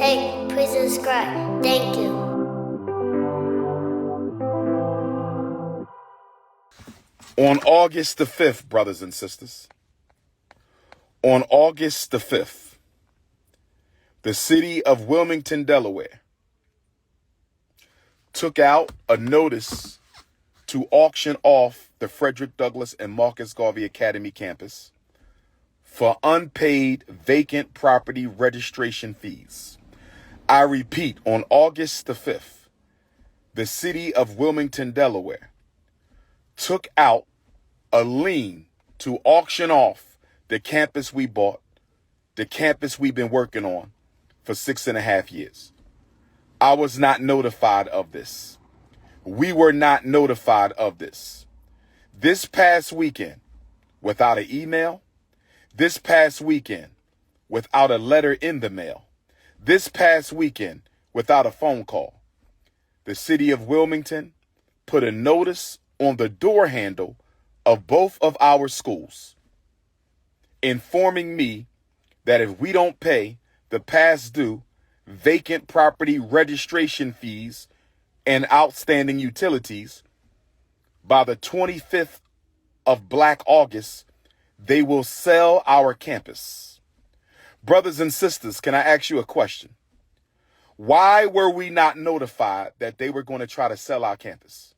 Hey, please subscribe. Thank you. On August the 5th, brothers and sisters, on August the 5th, the city of Wilmington, Delaware, took out a notice to auction off the Frederick Douglass and Marcus Garvey Academy campus for unpaid vacant property registration fees. I repeat, on August the 5th, the city of Wilmington, Delaware, took out a lien to auction off the campus we bought, the campus we've been working on for 6.5 years. I was not notified of this. We were not notified of this. This past weekend, without an email, this past weekend, without a letter in the mail, this past weekend, without a phone call, the city of Wilmington put a notice on the door handle of both of our schools, informing me that if we don't pay the past due vacant property registration fees and outstanding utilities by the 25th of Black August, they will sell our campus. Brothers and sisters, can I ask you a question? Why were we not notified that they were going to try to sell our campus?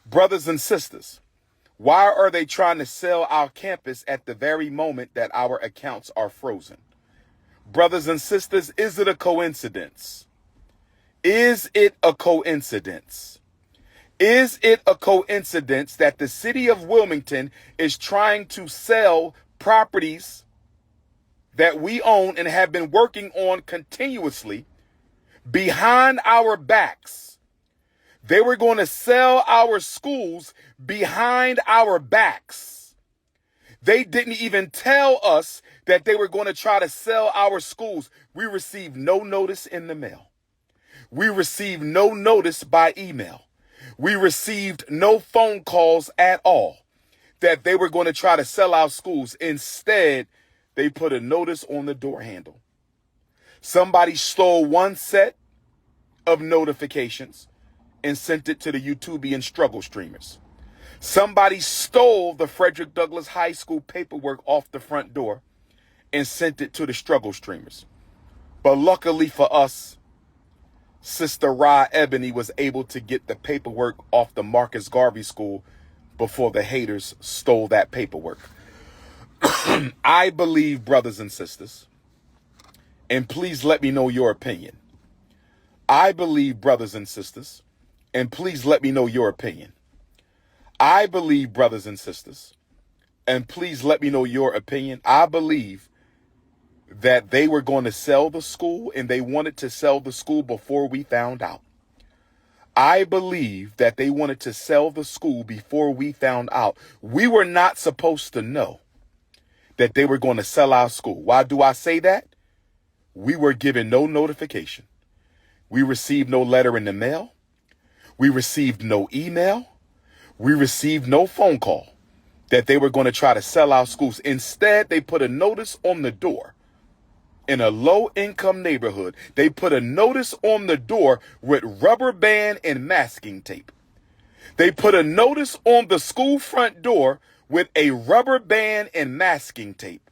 Brothers and sisters, why are they trying to sell our campus at the very moment that our accounts are frozen? Brothers and sisters, is it a coincidence? Is it a coincidence? Is it a coincidence that the city of Wilmington is trying to sell properties that we own and have been working on continuously behind our backs? They were going to sell our schools behind our backs. They didn't even tell us that they were going to try to sell our schools. We received no notice in the mail. We received no notice by email. We received no phone calls at all that they were going to try to sell our schools. Instead, they put a notice on the door handle. Somebody stole one set of notifications and sent it to the YouTubian struggle streamers. Somebody stole the Frederick Douglass High School paperwork off the front door and sent it to the struggle streamers. But luckily for us, Sister Ra Ebony was able to get the paperwork off the Marcus Garvey School before the haters stole that paperwork. I believe, brothers and sisters, and please let me know your opinion. I believe, brothers and sisters, and please let me know your opinion. I believe, brothers and sisters, and please let me know your opinion. I believe that they were going to sell the school, and they wanted to sell the school before we found out. I believe that they wanted to sell the school before we found out. We were not supposed to know that they were going to sell our school. Why do I say that? We were given no notification. We received no letter in the mail. We received no email. We received no phone call that they were going to try to sell our schools. Instead, they put a notice on the door in a low-income neighborhood. They put a notice on the door with rubber band and masking tape. They put a notice on the school front door with a rubber band and masking tape.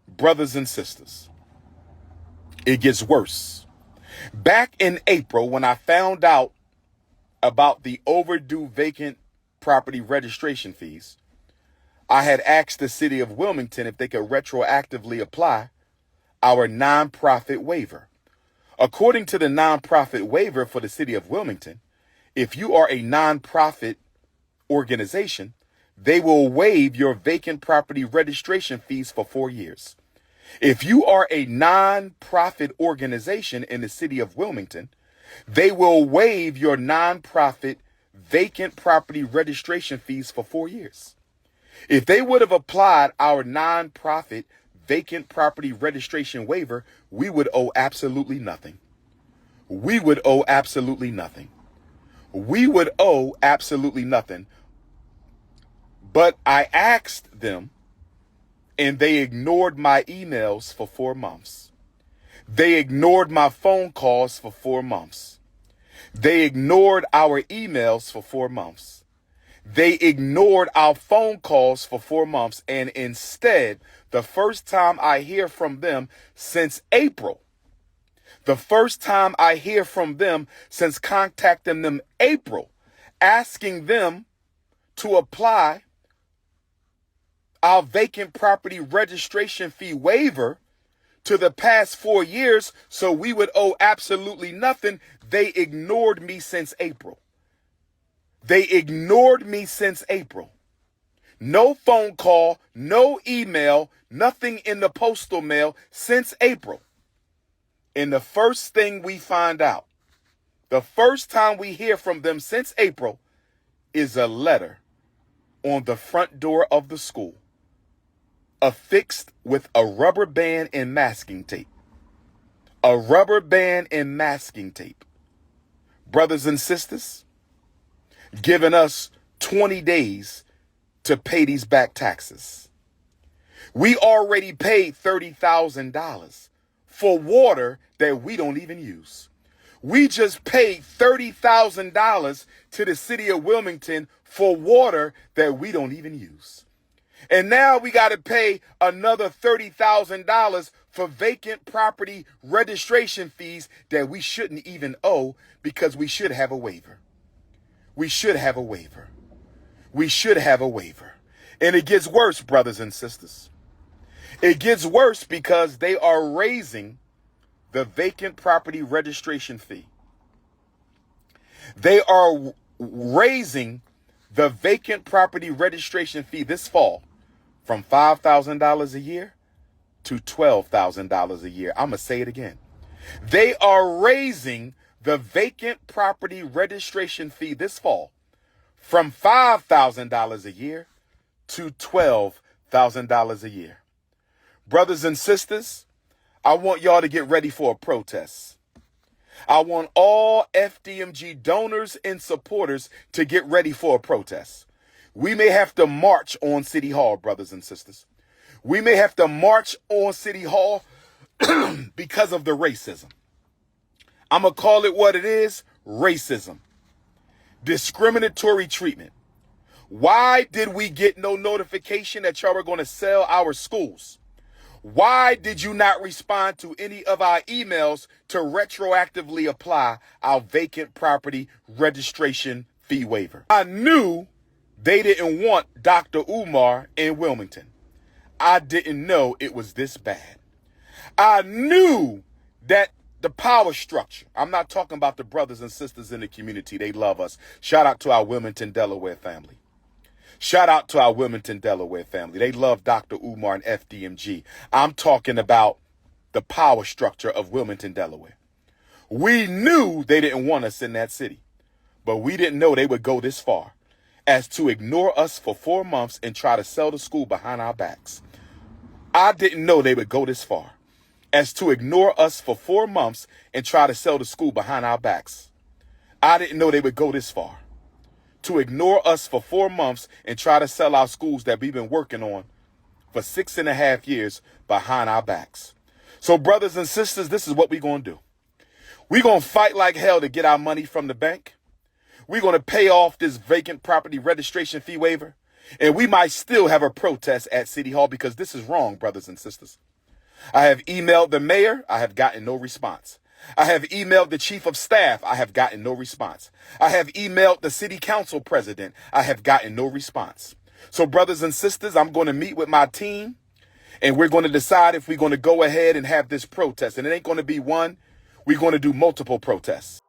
Brothers and sisters, it gets worse. Back in April, when I found out about the overdue vacant property registration fees, I had asked the city of Wilmington if they could retroactively apply our nonprofit waiver. According to the nonprofit waiver for the city of Wilmington, if you are a nonprofit organization, they will waive your vacant property registration fees for 4 years. If you are a nonprofit organization in the city of Wilmington, they will waive your nonprofit vacant property registration fees for 4 years. If they would have applied our nonprofit vacant property registration waiver, we would owe absolutely nothing. We would owe absolutely nothing. We would owe absolutely nothing. But I asked them and they ignored my emails for 4 months. They ignored my phone calls for 4 months. They ignored our emails for 4 months. They ignored our phone calls for 4 months. And instead, the first time I hear from them since April, the first time I hear from them since contacting them April, asking them to apply our vacant property registration fee waiver to the past 4 years so we would owe absolutely nothing, they ignored me since April. They ignored me since April. No phone call, no email, nothing in the postal mail since April. And the first thing we find out, the first time we hear from them since April, is a letter on the front door of the school, affixed with a rubber band and masking tape. A rubber band and masking tape. Brothers and sisters, giving us 20 days to pay these back taxes. We already paid $30,000 for water that we don't even use. We just paid $30,000 to the city of Wilmington for water that we don't even use. And now we got to pay another $30,000 for vacant property registration fees that we shouldn't even owe because we should have a waiver. We should have a waiver. We should have a waiver. And it gets worse, brothers and sisters. It gets worse because they are raising the vacant property registration fee. They are raising the vacant property registration fee this fall from $5,000 a year to $12,000 a year. I'm going to say it again. They are raising the vacant property registration fee this fall from $5,000 a year to $12,000 a year. Brothers and sisters, I want y'all to get ready for a protest. I want all FDMG donors and supporters to get ready for a protest. We may have to march on City Hall, brothers and sisters. We may have to march on City Hall because of the racism. I'm going to call it what it is, racism. Discriminatory treatment. Why did we get no notification that y'all were going to sell our schools? Why did you not respond to any of our emails to retroactively apply our vacant property registration fee waiver? I knew they didn't want Dr. Umar in Wilmington. I didn't know it was this bad. I knew that the power structure, I'm not talking about the brothers and sisters in the community. They love us. Shout out to our Wilmington, Delaware family. Shout out to our Wilmington, Delaware family. They love Dr. Umar and FDMG. I'm talking about the power structure of Wilmington, Delaware. We knew they didn't want us in that city, but we didn't know they would go this far as to ignore us for 4 months and try to sell the school behind our backs. I didn't know they would go this far as to ignore us for 4 months and try to sell the school behind our backs. I didn't know they would go this far to ignore us for 4 months and try to sell our schools that we've been working on for 6.5 years behind our backs. So brothers and sisters, this is what we're going to do. We're going to fight like hell to get our money from the bank. We're going to pay off this vacant property registration fee waiver. And we might still have a protest at City Hall because this is wrong, brothers and sisters. I have emailed the mayor. I have gotten no response. I have emailed the chief of staff. I have gotten no response. I have emailed the city council president. I have gotten no response. So brothers and sisters, I'm going to meet with my team and we're going to decide if we're going to go ahead and have this protest. And it ain't going to be one. We're going to do multiple protests.